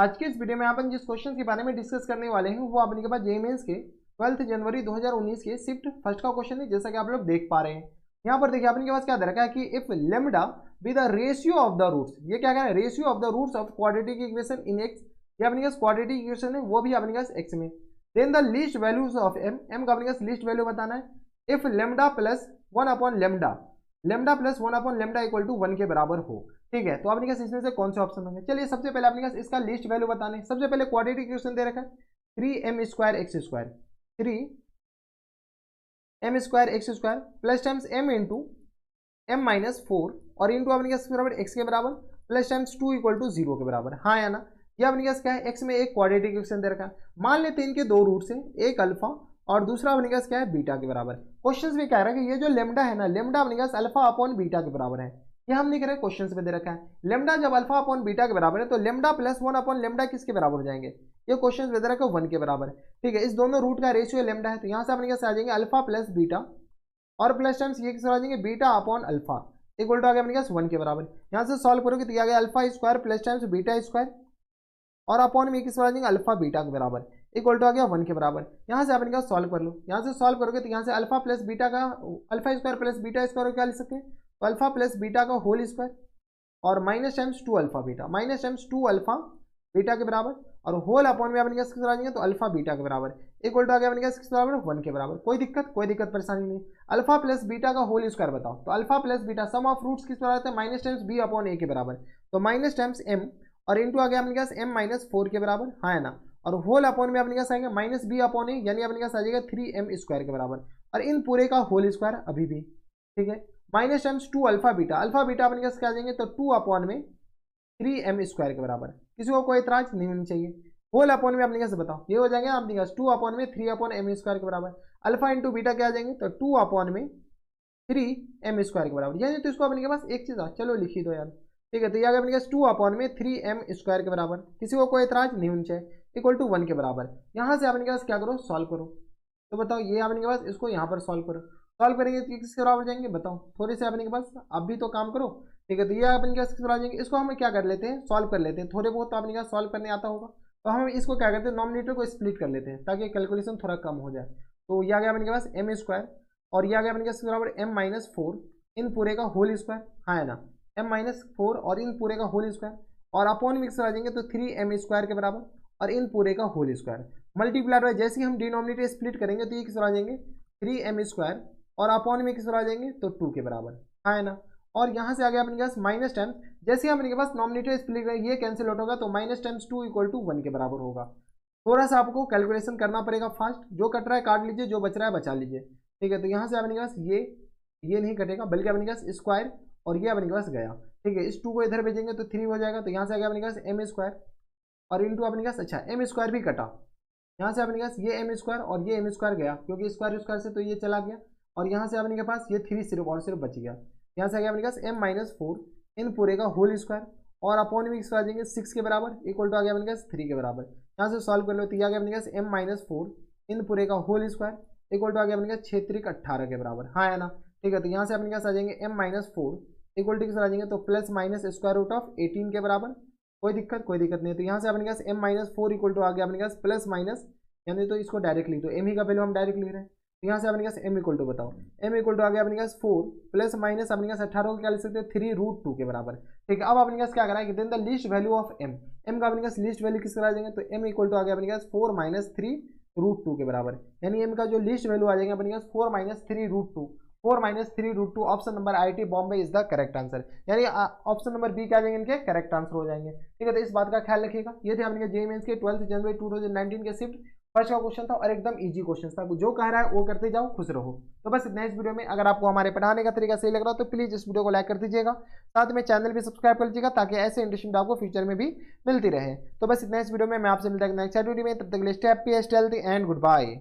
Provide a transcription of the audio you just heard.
आज के इस वीडियो में अपन जिस क्वेश्चन के बारे में डिस्कस करने वाले हैं वो अपने के पास जेईई मेंस के 12 जनवरी 2019 के शिफ्ट फर्स्ट का क्वेश्चन है, जैसा कि आप लोग देख पा रहे हैं। यहाँ पर देखिए अपने के पास क्या दे रखा है कि if lambda be the ratio of the roots, ये क्या कह रहा है, ratio of the roots of quadratic equation in x, ये अपने पास क्वाड्रेटिक इक्वेशन है वो भी अपने पास एक्स में। Then the least values of m, m का अपने पास लीस्ट वैल्यू बताना है। If lambda plus 1 upon lambda, lambda plus 1 upon lambda equal to 1 के बराबर हो, ठीक है। तो आपने पास इसमें से कौन से ऑप्शन होंगे, चलिए सबसे पहले आपने पास इसका लिस्ट वैल्यू बताने। सबसे पहले क्वाड्रेटिक इक्वेशन दे रखा है 3m square x square, 3m square x square plus times m into m minus 4 और इंटू आपने पास बराबर x के बराबर प्लस टाइम्स 2 इक्वल टू 0 के बराबर, हाँ या ना। ये अपने पास क्या है, x में एक क्वाड्रेटिक इक्वेशन दे रखा है। मान लेते हैं इनके दो रूट्स हैं, एक अल्फा और दूसरा अपने पास क्या है, बीटा के बराबर। क्वेश्चंस में कह रहा है कि ये जो लेमडा है ना, लेमडा अपने पास अल्फा अपॉन बीटा के बराबर है। ये हम नहीं कह रहे, क्वेश्चंस में दे रखा है लेमडा जब अल्फा अपॉन बीटा के बराबर है तो लेमडा प्लस 1 अपॉन लेमडा किसके बराबर हो जाएंगे, ये क्वेश्चंस में दे रखा है 1 के बराबर, ठीक है। इस दोनों रूट का रेशियो लेमडा है, तो यहाँ से अपने पास आ जाएंगे अल्फा प्लस बीटा और प्लस टाइम्स ये किस आ जाएंगे beta upon alpha equal to आ गया अपने पास 1 के बराबर। यहाँ से सॉल्व करोगे तो आ गया alpha square plus times beta square और अपॉन में किस आ जाएंगे अल्फा बीटा के बराबर इक्वल टू आ गया 1 के बराबर। यहाँ से अपने का सॉल्व कर लो, यहाँ से सॉल्व करोगे तो यहाँ से अल्फा प्लस बीटा का alpha square plus beta square क्या लिख सकते हैं, तो अल्फा प्लस बीटा का होल स्क्वायर और minus times 2 alpha beta, minus times 2 alpha beta के बराबर और होल अपॉन में अपने किस आ जाएंगे तो अल्फा बीटा के बराबर इक्वल टू आ गया अपने किस बराबर 1 के बराबर। कोई दिक्कत परेशानी नहीं। अल्फा प्लस बीटा का होल स्क्वायर बताओ, तो alpha plus beta sum of roots किस बराबर है, minus times b upon a के बराबर, तो माइनस टाइम्स एम और इंटू आ गया अपने पास m माइनस 4 के बराबर, हाँ है ना। और होल अपॉन में अपने पास आएगा माइनस बी अपॉन ए, यानी अपने पास आ जाएगा 3m स्क्वायर के बराबर और इन पूरे का होल स्क्वायर अभी भी, ठीक है। माइनस टाइम्स 2 अल्फा बीटा अपने पास क्या आ जाएंगे तो 2 अपॉन में 3m स्क्वायर के बराबर। किसी को कोई इतराज नहीं होनी चाहिए। होल अपॉन में अपने पास बताओ, ये हो जाएंगे अपने पास 2 अपॉन में 3 अपॉन m स्क्वायर के बराबर। अल्फा इंटू बीटा क्या आ जाएंगे तो 2 अपॉन में 3m स्क्वायर के बराबर, यानी तो इसको अपने के पास एक चीज चलो लिख ही दो यार, ठीक है। तो ये आ गया अपने पास 2 अपॉन में 3m स्क्वायर के बराबर, किसी को कोई एतराज नहीं होना चाहिए, इक्वल टू 1 के बराबर। यहाँ से अपने के पास क्या करो, सॉल्व करो। तो बताओ ये अपने के पास इसको यहाँ पर सॉल्व करो, सॉल्व करेंगे तो किसके बराबर जाएंगे बताओ, थोड़े से अपने के पास अब भी तो काम करो, ठीक है। तो ये अपने के पास किसके बराबर जाएंगे, इसको हम क्या कर लेते हैं, सॉल्व कर लेते हैं। थोड़े बहुत तो अपने के पास सॉल्व करने आता होगा, तो हम इसको क्या करते हैं, नॉमिनेटर को स्प्लिट कर लेते हैं ताकि कैलकुलेशन थोड़ा कम हो जाए। तो ये आ गया अपने के पास m स्क्वायर और ये आ गया अपने के पास बराबर m माइनस 4 इन पूरे का होल स्क्वायर, हाँ है ना, m माइनस 4 और इन पूरे का होल स्क्वायर और अपॉन मिक्स आ जाएंगे तो 3m स्क्वायर के बराबर और इन पूरे का होल स्क्वायर मल्टीप्लाई बाय, जैसे ही हम डिनोमिनेटर स्प्लिट करेंगे तो ये किस आ जाएंगे 3m स्क्वायर और अपॉन में किस आ जाएंगे तो 2 के बराबर, हाँ है ना। और यहाँ से आ गया अपने पास माइनस टाइम्स, जैसे ही अपने के पास नॉमिनेटर स्प्लिट करेंगे ये कैंसिल आउट होगा तो माइनस टाइम्स 2 इक्वल टू 1 के बराबर होगा। थोड़ा सा आपको कैलकुलेशन करना पड़ेगा फास्ट, जो कट रहा है काट लीजिए, जो बच रहा है बचा लीजिए, ठीक है। तो यहाँ से अपने के पास ये नहीं कटेगा बल्कि अपने के पास स्क्वायर और ये अपने के पास गया, ठीक है। इस 2 को इधर भेजेंगे तो 3 हो जाएगा, तो यहाँ से आ गया अपने के पास m स्क्वायर और इंटू अपने के पास अच्छा m स्क्वायर भी कटा, यहाँ से अपने के पास ये m स्क्वायर और ये m स्क्वायर गया क्योंकि स्क्वायर से तो ये चला गया और यहाँ से अपने के पास ये 3 सिर्फ और सिर्फ बच गया। यहाँ से आ गया अपने पास m माइनस 4 इन पूरे का होल स्क्वायर और अपॉन में आ जाएंगे 6 के बराबर इक्वल टू आ गया अपने पास 3 के बराबर। यहाँ से सॉल्व कर लो तो ये आ गया अपने पास m माइनस 4 इन पूरे का होल स्क्वायर इक्वल टू आ गया अपने पास 6 3 18 के बराबर, हाँ है ना, ठीक है। तो यहाँ से अपने पास आ जाएंगे m माइनस 4 इक्वल टू किस आ जाएंगे तो plus minus square root of 18 के बराबर। कोई दिक्कत नहीं। तो यहाँ से अपने पास m माइनस 4 इक्वल टू आ गया अपने पास प्लस माइनस, यानी तो इसको डायरेक्ट लिख दो, m ही का वैल्यू हम डायरेक्ट लिख रहे हैं। तो यहाँ से अपने पास m इक्वल टू बताओ, m इक्वल टू आ गया अपने पास 4 प्लस माइनस अपने पास 18 को क्या लिख सकते हैं 3 रूट 2 के बराबर, ठीक है। अब अपने पास क्या करा है कि then the least value of m का अपने पास लीस्ट वैल्यू किस करा देंगे तो m इक्वल टू आ गया अपने पास 4 माइनस 3 रूट 2 के बराबर, यानी m का जो लीस्ट वैल्यू आ जाएगा अपने पास 4 minus 3 root 2, 4 minus 3 root 2। Option number IIT Bombay is the correct answer, यानी ऑप्शन नंबर बी क्या आ जाएंगे इनके करेक्ट आंसर हो जाएंगे, ठीक है। तो इस बात का ख्याल रखिएगा। ये थे अपने जेईई मेंस के 12 जनवरी 2019 के शिफ्ट फर्स्ट का क्वेश्चन था और एकदम इजी क्वेश्चन था, जो कह रहा है वो करते जाओ, खुश रहो। तो बस इतना इस वीडियो में। अगर आपको हमारे पढ़ाने का तरीका सही लग रहा हो तो प्लीज इस वीडियो को लाइक कर दीजिएगा, साथ में चैनल भी सब्सक्राइब कर लीजिएगा ताकि ऐसे इंटरेस्टिंग आपको फ्यूचर में भी मिलती रहे। तो बस इतना इस वीडियो में, मैं आपसे मिलता है नेक्स्ट वीडियो में, तब तक के लिए stay happy, stay healthy and good bye.